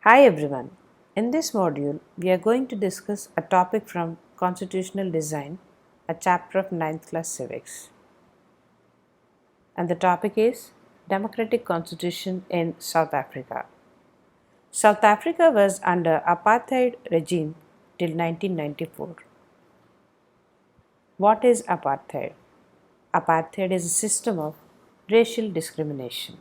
Hi everyone. In this module, we are going to discuss a topic from Constitutional Design, a chapter of ninth class Civics. And the topic is Democratic Constitution in South Africa. South Africa was under apartheid regime till 1994. What is apartheid? Apartheid is a system of racial discrimination.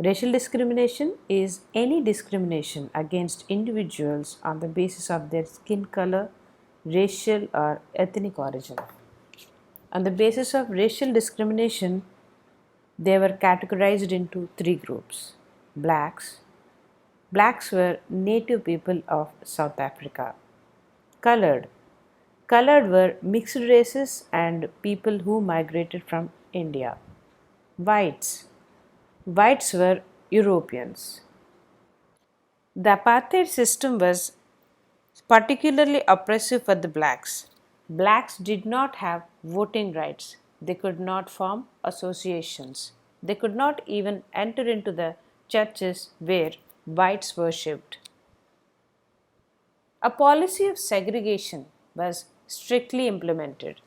Racial discrimination is any discrimination against individuals on the basis of their skin color, racial or ethnic origin. On the basis of racial discrimination, they were categorized into three groups. Blacks. Blacks were native people of South Africa. Colored. Colored were mixed races and people who migrated from India. Whites. Whites were Europeans. The apartheid system was particularly oppressive for the blacks. Blacks did not have voting rights. They could not form associations. They could not even enter into the churches where whites worshipped. A policy of segregation was strictly implemented.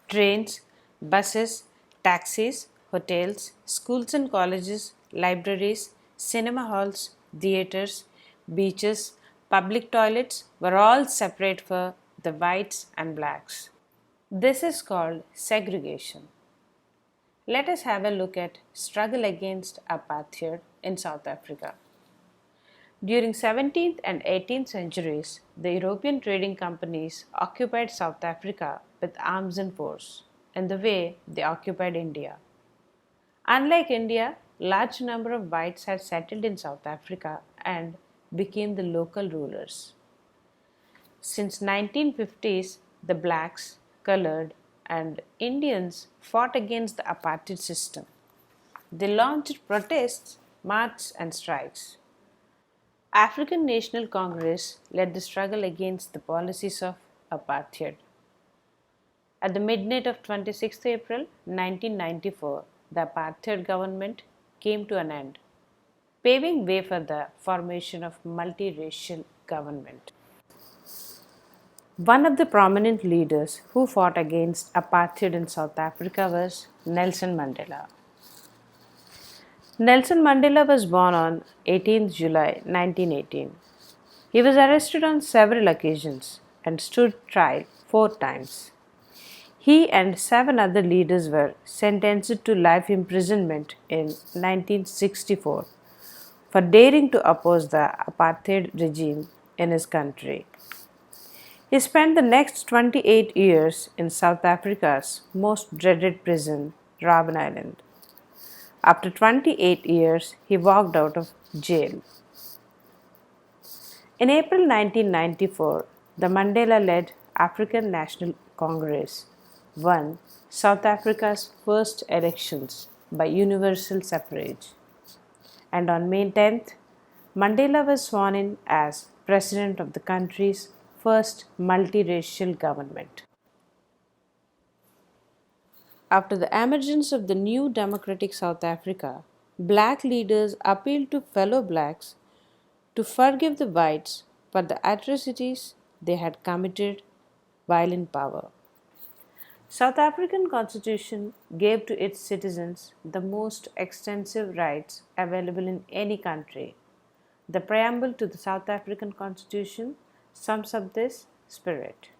Trains, buses, taxis, hotels, schools and colleges, libraries, cinema halls, theatres, beaches, public toilets were all separate for the whites and blacks. This is called segregation. Let us have a look at struggle against apartheid in South Africa. During 17th and 18th centuries, the European trading companies occupied South Africa with arms and force, in the way they occupied India. Unlike India, large number of whites had settled in South Africa and became the local rulers. Since 1950s, the blacks, colored, and Indians fought against the apartheid system. They launched protests, marches, and strikes. African National Congress led the struggle against the policies of apartheid. At the midnight of 26th April 1994, the apartheid government came to an end, paving way for the formation of multiracial government. One of the prominent leaders who fought against apartheid in South Africa was Nelson Mandela. Nelson Mandela was born on 18th July 1918. He was arrested on several occasions and stood trial 4 times. He and 7 other leaders were sentenced to life imprisonment in 1964 for daring to oppose the apartheid regime in his country. He spent the next 28 years in South Africa's most dreaded prison, Robben Island. After 28 years, he walked out of jail. In April 1994, the Mandela-led African National Congress won South Africa's first elections by universal suffrage. And on May 10th, Mandela was sworn in as president of the country's first multiracial government. After the emergence of the new democratic South Africa, black leaders appealed to fellow blacks to forgive the whites for the atrocities they had committed while in power. South African Constitution gave to its citizens the most extensive rights available in any country. The preamble to the South African Constitution sums up this spirit.